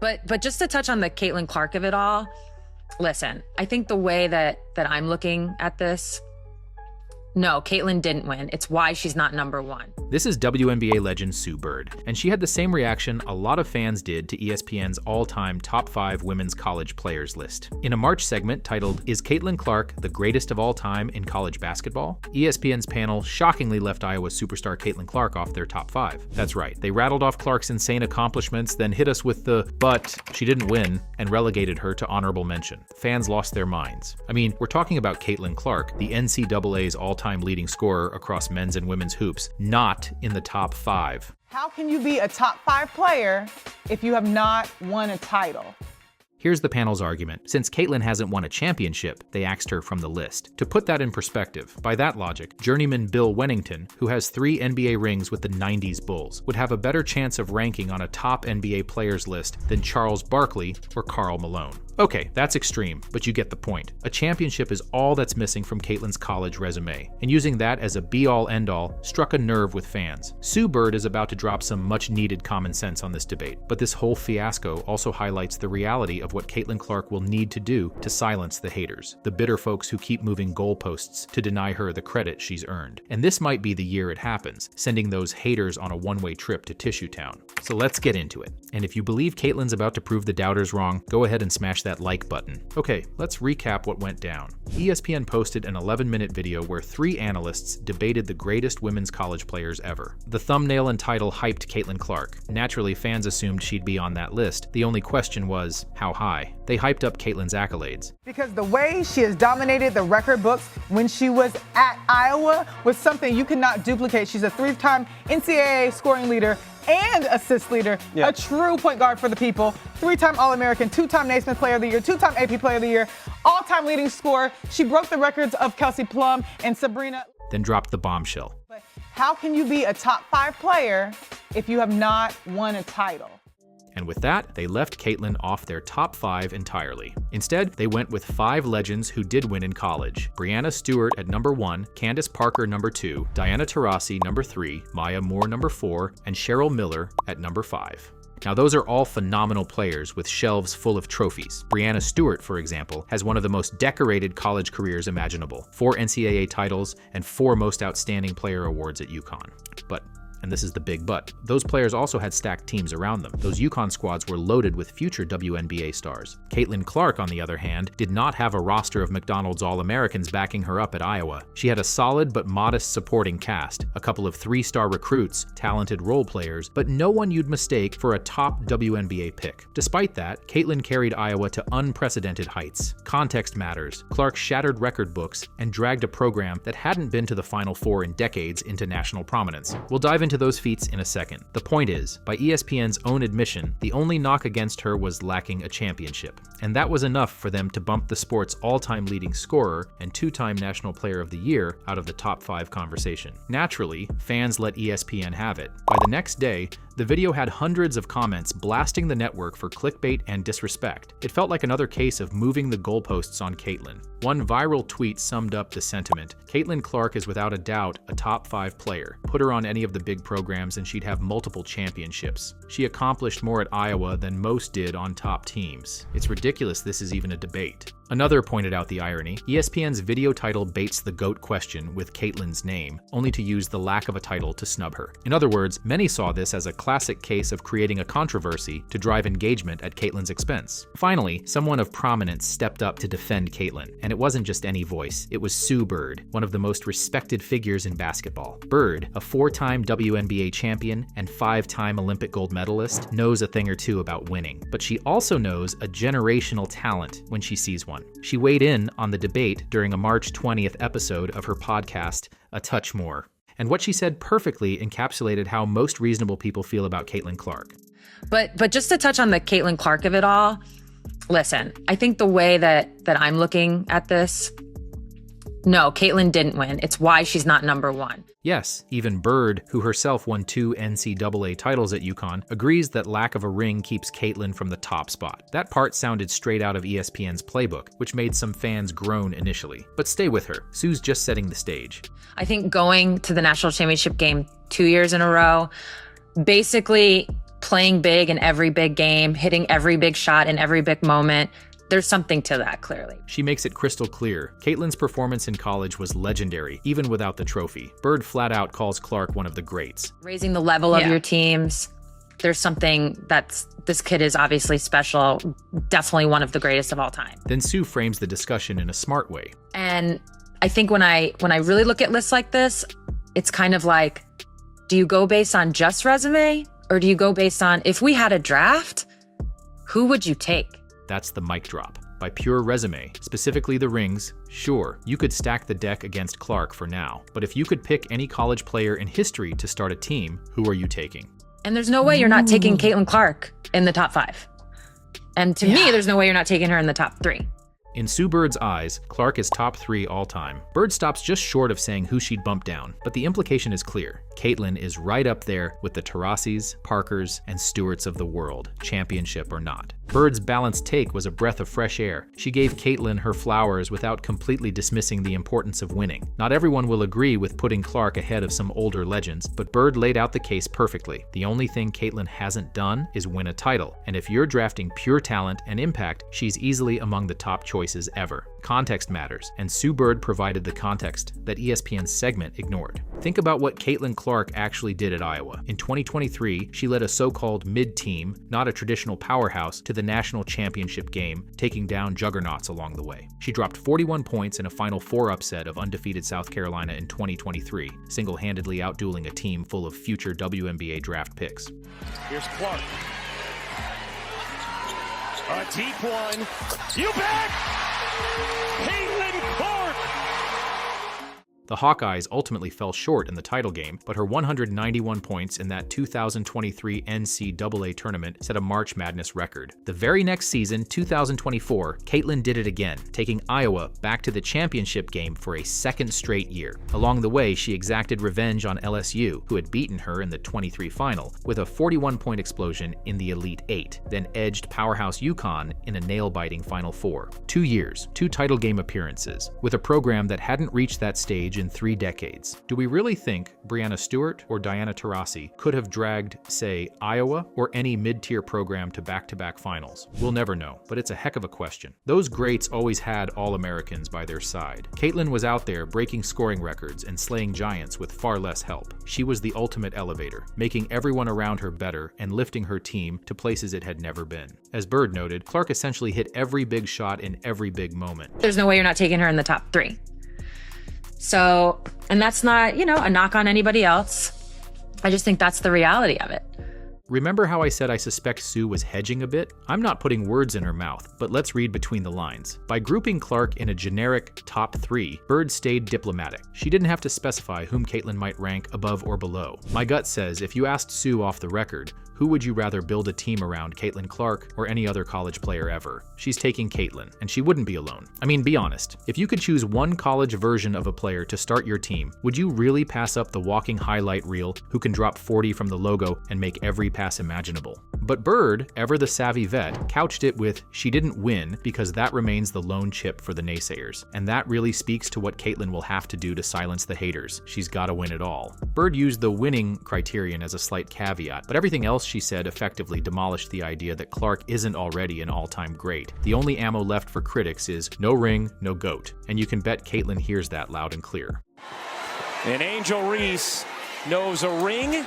But just to touch on the Caitlin Clark of it all, listen, I think the way that I'm looking at this, no, Caitlin didn't win. It's why she's not number one. This is WNBA legend Sue Bird, and she had the same reaction a lot of fans did to ESPN's all-time top 5 women's college players list. In a March segment titled, "Is Caitlin Clark the greatest of all time in college basketball?" ESPN's panel shockingly left Iowa superstar Caitlin Clark off their top 5. That's right, they rattled off Clark's insane accomplishments, then hit us with the, "but she didn't win," and relegated her to honorable mention. Fans lost their minds. I mean, we're talking about Caitlin Clark, the NCAA's all-time leading scorer across men's and women's hoops, not in the top 5. How can you be a top 5 player if you have not won a title? Here's the panel's argument. Since Caitlin hasn't won a championship, they axed her from the list. To put that in perspective, by that logic, journeyman Bill Wennington, who has 3 NBA rings with the 90s Bulls, would have a better chance of ranking on a top NBA players list than Charles Barkley or Karl Malone. Okay, that's extreme, but you get the point. A championship is all that's missing from Caitlin's college resume, and using that as a be-all, end-all struck a nerve with fans. Sue Bird is about to drop some much-needed common sense on this debate, but this whole fiasco also highlights the reality of what Caitlin Clark will need to do to silence the haters, the bitter folks who keep moving goalposts to deny her the credit she's earned. And this might be the year it happens, sending those haters on a one-way trip to Tissue Town. So let's get into it. And if you believe Caitlin's about to prove the doubters wrong, go ahead and smash that like button. Okay, let's recap what went down. ESPN posted an 11-minute video where 3 analysts debated the greatest women's college players ever. The thumbnail and title hyped Caitlin Clark. Naturally, fans assumed she'd be on that list. The only question was, how high? They hyped up Caitlin's accolades. Because the way she has dominated the record books when she was at Iowa was something you could not duplicate. She's a 3-time NCAA scoring leader and assist leader, a true point guard for the people, 3-time All-American, 2-time Naismith Player of the Year, 2-time AP Player of the Year, all-time leading scorer. She broke the records of Kelsey Plum and Sabrina. Then dropped the bombshell. But how can you be a top 5 player if you have not won a title? And with that, they left Caitlin off their top 5 entirely. Instead, they went with 5 legends who did win in college. Breanna Stewart at number 1, Candace Parker number 2, Diana Taurasi number 3, Maya Moore number 4, and Cheryl Miller at number 5. Now those are all phenomenal players with shelves full of trophies. Breanna Stewart, for example, has one of the most decorated college careers imaginable. 4 NCAA titles and 4 Most Outstanding Player awards at UConn. But and this is the big but, those players also had stacked teams around them. Those UConn squads were loaded with future WNBA stars. Caitlin Clark, on the other hand, did not have a roster of McDonald's All-Americans backing her up at Iowa. She had a solid but modest supporting cast, a couple of 3-star recruits, talented role players, but no one you'd mistake for a top WNBA pick. Despite that, Caitlin carried Iowa to unprecedented heights. Context matters. Clark shattered record books and dragged a program that hadn't been to the Final Four in decades into national prominence. We'll dive into those feats in a second. The point is, by ESPN's own admission, the only knock against her was lacking a championship. And that was enough for them to bump the sport's all-time leading scorer and 2-time National Player of the Year out of the top 5 conversation. Naturally, fans let ESPN have it. By the next day, the video had hundreds of comments blasting the network for clickbait and disrespect. It felt like another case of moving the goalposts on Caitlin. One viral tweet summed up the sentiment. Caitlin Clark is without a doubt a top 5 player. Put her on any of the big programs and she'd have multiple championships. She accomplished more at Iowa than most did on top teams. It's ridiculous this is even a debate. Another pointed out the irony. ESPN's video title baits the GOAT question with Caitlin's name, only to use the lack of a title to snub her. In other words, many saw this as a classic case of creating a controversy to drive engagement at Caitlin's expense. Finally, someone of prominence stepped up to defend Caitlin, and it wasn't just any voice. It was Sue Bird, one of the most respected figures in basketball. Bird, a 4-time WNBA champion and 5-time Olympic gold medalist, knows a thing or two about winning, but she also knows a generational talent when she sees one. She weighed in on the debate during a March 20th episode of her podcast, A Touch More. And what she said perfectly encapsulated how most reasonable people feel about Caitlin Clark. But just to touch on the Caitlin Clark of it all, listen, I think the way that I'm looking at this, no, Caitlin didn't win. It's why she's not number 1. Yes, even Bird, who herself won 2 NCAA titles at UConn, agrees that lack of a ring keeps Caitlin from the top spot. That part sounded straight out of ESPN's playbook, which made some fans groan initially. But stay with her. Sue's just setting the stage. I think going to the national championship game 2 years in a row, basically playing big in every big game, hitting every big shot in every big moment. There's something to that, clearly. She makes it crystal clear. Caitlin's performance in college was legendary, even without the trophy. Bird flat out calls Clark one of the greats. Raising the level of your teams. There's something this kid is obviously special, definitely one of the greatest of all time. Then Sue frames the discussion in a smart way. And I think when I really look at lists like this, it's kind of like, do you go based on just resume, or do you go based on, if we had a draft, who would you take? That's the mic drop. By pure resume, specifically the rings, sure, you could stack the deck against Clark for now. But if you could pick any college player in history to start a team, who are you taking? And there's no way you're not taking Caitlin Clark in the top 5. And to me, there's no way you're not taking her in the top 3. In Sue Bird's eyes, Clark is top 3 all time. Bird stops just short of saying who she'd bump down, but the implication is clear. Caitlin is right up there with the Taurasis, Parkers, and Stewarts of the world, championship or not. Bird's balanced take was a breath of fresh air. She gave Caitlin her flowers without completely dismissing the importance of winning. Not everyone will agree with putting Clark ahead of some older legends, but Bird laid out the case perfectly. The only thing Caitlin hasn't done is win a title, and if you're drafting pure talent and impact, she's easily among the top choices ever. Context matters, and Sue Bird provided the context that ESPN's segment ignored. Think about what Caitlin Clark actually did at Iowa. In 2023, she led a so-called mid-team, not a traditional powerhouse, to the national championship game, taking down juggernauts along the way. She dropped 41 points in a Final Four upset of undefeated South Carolina in 2023, single-handedly outdueling a team full of future WNBA draft picks. Here's Clark. A deep one. You bet! Caitlin Clark! The Hawkeyes ultimately fell short in the title game, but her 191 points in that 2023 NCAA tournament set a March Madness record. The very next season, 2024, Caitlin did it again, taking Iowa back to the championship game for a second straight year. Along the way, she exacted revenge on LSU, who had beaten her in the 23 final, with a 41-point explosion in the Elite Eight, then edged powerhouse UConn in a nail-biting Final Four. 2 years, 2 title game appearances, with a program that hadn't reached that stage in 3 decades. Do we really think Breanna Stewart or Diana Taurasi could have dragged, say, Iowa or any mid-tier program to back-to-back finals? We'll never know, but it's a heck of a question. Those greats always had All-Americans by their side. Caitlin was out there breaking scoring records and slaying giants with far less help. She was the ultimate elevator, making everyone around her better and lifting her team to places it had never been. As Bird noted, Clark essentially hit every big shot in every big moment. There's no way you're not taking her in the top 3. So, and that's not, a knock on anybody else. I just think that's the reality of it. Remember how I said I suspect Sue was hedging a bit? I'm not putting words in her mouth, but let's read between the lines. By grouping Clark in a generic top 3, Bird stayed diplomatic. She didn't have to specify whom Caitlin might rank above or below. My gut says if you asked Sue off the record, who would you rather build a team around, Caitlin Clark or any other college player ever? She's taking Caitlin, and she wouldn't be alone. I mean, be honest. If you could choose one college version of a player to start your team, would you really pass up the walking highlight reel who can drop 40 from the logo and make every pass imaginable? But Bird, ever the savvy vet, couched it with, she didn't win because that remains the lone chip for the naysayers. And that really speaks to what Caitlin will have to do to silence the haters. She's gotta win it all. Bird used the winning criterion as a slight caveat, but everything else she said effectively demolished the idea that Clark isn't already an all-time great. The only ammo left for critics is no ring, no GOAT. And you can bet Caitlin hears that loud and clear. And Angel Reese knows a ring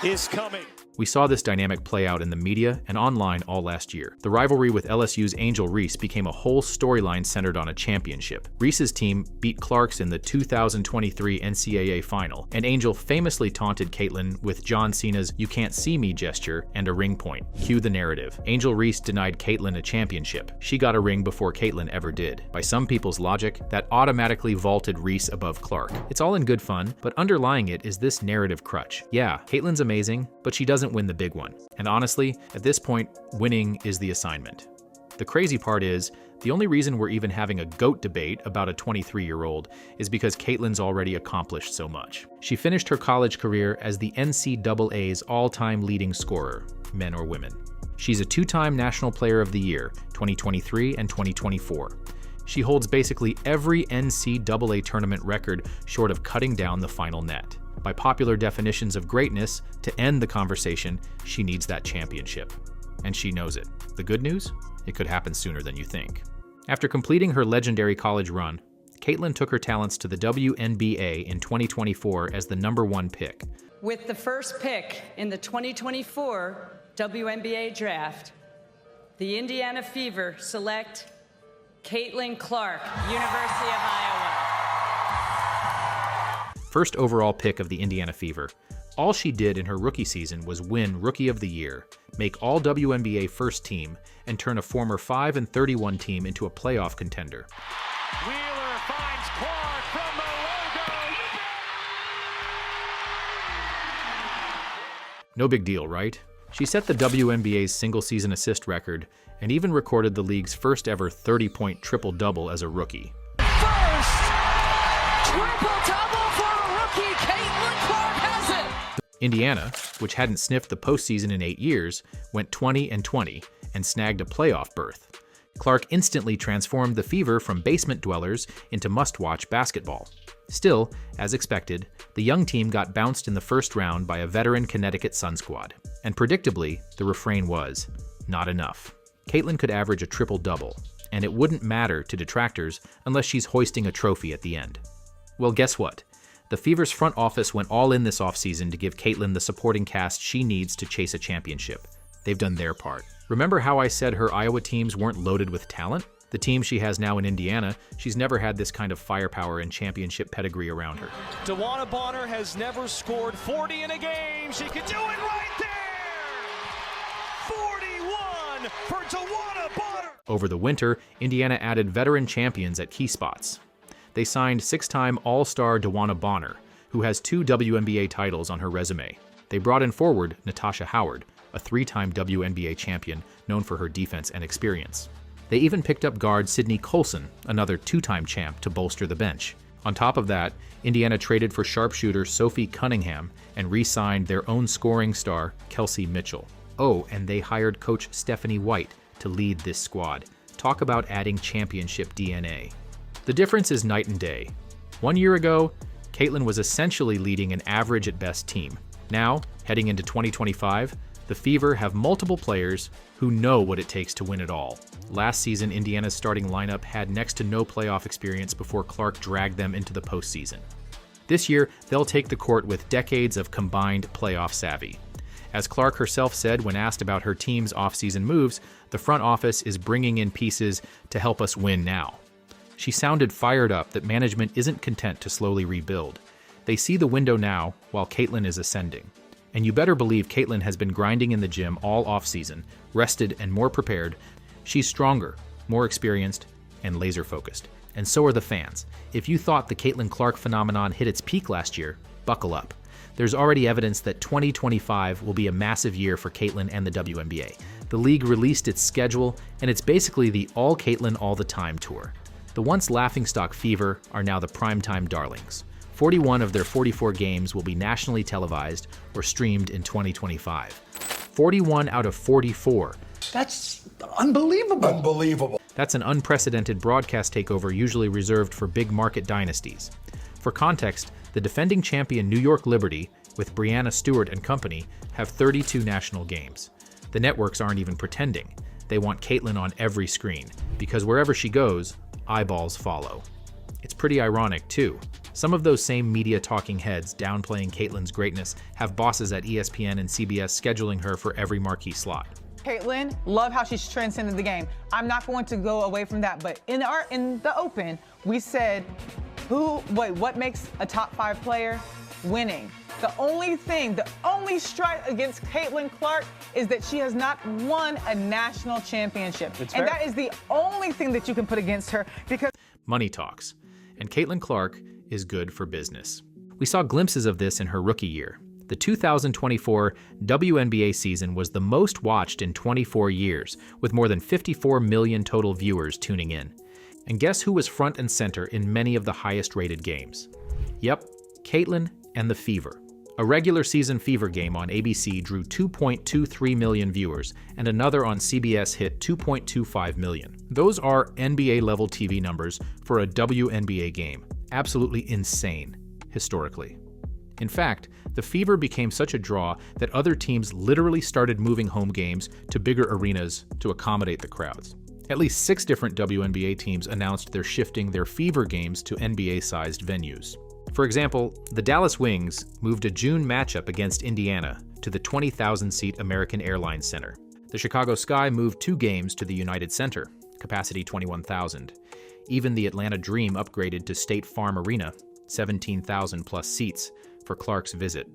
is coming. We saw this dynamic play out in the media and online all last year. The rivalry with LSU's Angel Reese became a whole storyline centered on a championship. Reese's team beat Clark's in the 2023 NCAA final, and Angel famously taunted Caitlin with John Cena's "you can't see me" gesture and a ring point. Cue the narrative. Angel Reese denied Caitlin a championship. She got a ring before Caitlin ever did. By some people's logic, that automatically vaulted Reese above Clark. It's all in good fun, but underlying it is this narrative crutch. Yeah, Caitlin's amazing, but she doesn't win the big one. And honestly, at this point, winning is the assignment. The crazy part is, the only reason we're even having a GOAT debate about a 23-year-old is because Caitlin's already accomplished so much. She finished her college career as the NCAA's all-time leading scorer, men or women. She's a 2-time National Player of the Year, 2023 and 2024. She holds basically every NCAA tournament record short of cutting down the final net. By popular definitions of greatness, to end the conversation, she needs that championship. And she knows it. The good news? It could happen sooner than you think. After completing her legendary college run, Caitlin took her talents to the WNBA in 2024 as the #1 pick. With the first pick in the 2024 WNBA draft, the Indiana Fever select Caitlin Clark, University of Iowa. First overall pick of the Indiana Fever. All she did in her rookie season was win Rookie of the Year, make all WNBA first team, and turn a former 5-31 team into a playoff contender. Wheeler finds Clark from the logo. No big deal, right? She set the WNBA's single-season assist record and even recorded the league's first ever 30-point triple-double as a rookie. First triple-double for a rookie, Caitlin Clark has it. Indiana, which hadn't sniffed the postseason in 8 years, went 20-20 and snagged a playoff berth. Clark instantly transformed the Fever from basement dwellers into must-watch basketball. Still, as expected, the young team got bounced in the first round by a veteran Connecticut Sun squad. And predictably, the refrain was, not enough. Caitlin could average a triple-double, and it wouldn't matter to detractors unless she's hoisting a trophy at the end. Well, guess what? The Fever's front office went all in this offseason to give Caitlin the supporting cast she needs to chase a championship. They've done their part. Remember how I said her Iowa teams weren't loaded with talent? The team she has now in Indiana, she's never had this kind of firepower and championship pedigree around her. DeWanna Bonner has never scored 40 in a game. She could do it right there. 41 for DeWanna Bonner. Over the winter, Indiana added veteran champions at key spots. They signed 6-time All-Star DeWanna Bonner, who has 2 WNBA titles on her resume. They brought in forward Natasha Howard, a 3-time WNBA champion known for her defense and experience. They even picked up guard Sydney Colson, another 2-time champ, to bolster the bench. On top of that, Indiana traded for sharpshooter Sophie Cunningham and re-signed their own scoring star, Kelsey Mitchell. Oh, and they hired coach Stephanie White to lead this squad. Talk about adding championship DNA. The difference is night and day. 1 year ago, Caitlin was essentially leading an average at best team. Now, heading into 2025, the Fever have multiple players who know what it takes to win it all. Last season, Indiana's starting lineup had next to no playoff experience before Clark dragged them into the postseason. This year, they'll take the court with decades of combined playoff savvy. As Clark herself said when asked about her team's offseason moves, the front office is bringing in pieces to help us win now. She sounded fired up that management isn't content to slowly rebuild. They see the window now while Caitlin is ascending. And you better believe Caitlin has been grinding in the gym all offseason, rested and more prepared. She's stronger, more experienced, and laser-focused. And so are the fans. If you thought the Caitlin Clark phenomenon hit its peak last year, buckle up. There's already evidence that 2025 will be a massive year for Caitlin and the WNBA. The league released its schedule, and it's basically the All Caitlin All the Time tour. The once laughingstock Fever are now the primetime darlings. 41 of their 44 games will be nationally televised or streamed in 2025. 41 out of 44. That's unbelievable. Unbelievable. That's an unprecedented broadcast takeover usually reserved for big market dynasties. For context, the defending champion New York Liberty, with Brianna Stewart and company, have 32 national games. The networks aren't even pretending. They want Caitlin on every screen, because wherever she goes, eyeballs follow. It's pretty ironic, too. Some of those same media talking heads downplaying Caitlin's greatness have bosses at ESPN and CBS scheduling her for every marquee slot. Caitlin, love how she's transcended the game. I'm not going to go away from that, but in the open, we said, what makes a top 5 player? Winning. The only strike against Caitlin Clark is that she has not won a national championship. And that is the only thing that you can put against her, because money talks. And Caitlin Clark is good for business. We saw glimpses of this in her rookie year. The 2024 WNBA season was the most watched in 24 years, with more than 54 million total viewers tuning in. And guess who was front and center in many of the highest-rated games? Yep, Caitlin and the Fever. A regular season Fever game on ABC drew 2.23 million viewers, and another on CBS hit 2.25 million. Those are NBA-level TV numbers for a WNBA game. Absolutely insane, historically. In fact, the Fever became such a draw that other teams literally started moving home games to bigger arenas to accommodate the crowds. At least 6 different WNBA teams announced they're shifting their Fever games to NBA-sized venues. For example, the Dallas Wings moved a June matchup against Indiana to the 20,000-seat American Airlines Center. The Chicago Sky moved 2 games to the United Center, capacity 21,000. Even the Atlanta Dream upgraded to State Farm Arena, 17,000-plus seats, for Clark's visit,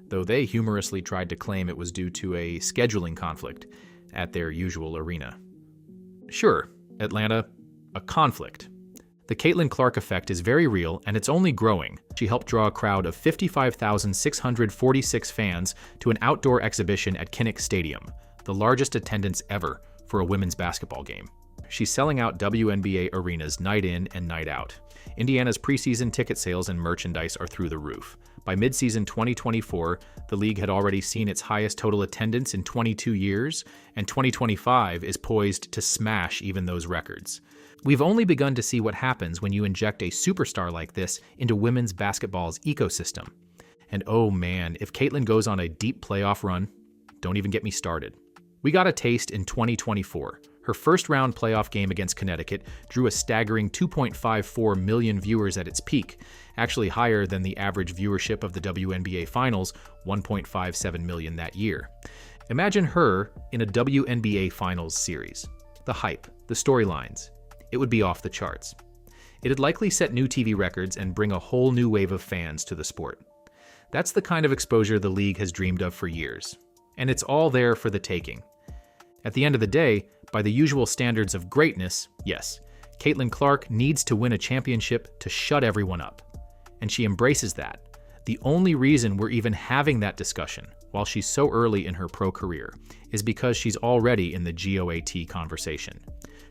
though they humorously tried to claim it was due to a scheduling conflict at their usual arena. Sure, Atlanta, a conflict. The Caitlin Clark effect is very real, and it's only growing. She helped draw a crowd of 55,646 fans to an outdoor exhibition at Kinnick Stadium, the largest attendance ever for a women's basketball game. She's selling out WNBA arenas night in and night out. Indiana's preseason ticket sales and merchandise are through the roof. By midseason 2024, the league had already seen its highest total attendance in 22 years, and 2025 is poised to smash even those records. We've only begun to see what happens when you inject a superstar like this into women's basketball's ecosystem. And oh man, if Caitlin goes on a deep playoff run, don't even get me started. We got a taste in 2024. Her first-round playoff game against Connecticut drew a staggering 2.54 million viewers at its peak, actually higher than the average viewership of the WNBA Finals, 1.57 million that year. Imagine her in a WNBA Finals series. The hype, the storylines. It would be off the charts. It'd likely set new TV records and bring a whole new wave of fans to the sport. That's the kind of exposure the league has dreamed of for years. And it's all there for the taking. At the end of the day, by the usual standards of greatness, yes, Caitlin Clark needs to win a championship to shut everyone up. And she embraces that. The only reason we're even having that discussion, while she's so early in her pro career, is because she's already in the GOAT conversation.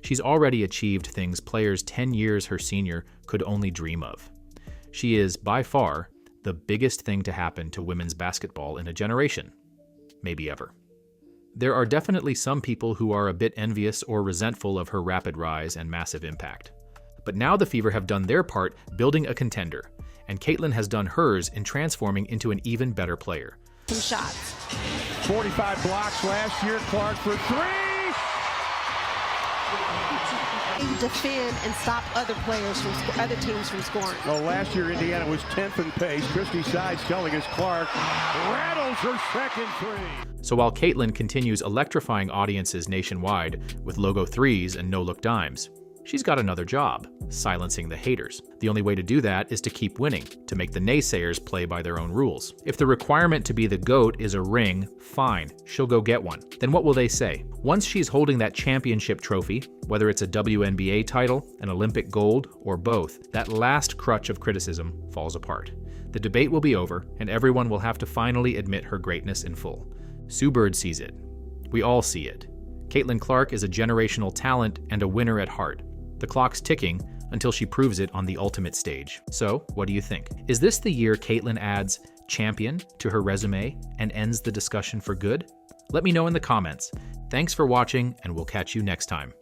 She's already achieved things players 10 years her senior could only dream of. She is, by far, the biggest thing to happen to women's basketball in a generation. Maybe ever. There are definitely some people who are a bit envious or resentful of her rapid rise and massive impact. But now the Fever have done their part building a contender, and Caitlin has done hers in transforming into an even better player. Some shots. 45 blocks last year, Clark for 3! Defend and stop other teams from scoring. Oh, last year Indiana was 10th in pace. Christy Sides telling us Clark rattles her second 3. So while Caitlin continues electrifying audiences nationwide with logo 3s and no-look dimes, she's got another job, silencing the haters. The only way to do that is to keep winning, to make the naysayers play by their own rules. If the requirement to be the GOAT is a ring, fine, she'll go get one. Then what will they say? Once she's holding that championship trophy, whether it's a WNBA title, an Olympic gold, or both, that last crutch of criticism falls apart. The debate will be over, and everyone will have to finally admit her greatness in full. Sue Bird sees it. We all see it. Caitlin Clark is a generational talent and a winner at heart. The clock's ticking until she proves it on the ultimate stage. So, what do you think? Is this the year Caitlin adds champion to her resume and ends the discussion for good? Let me know in the comments. Thanks for watching, and we'll catch you next time.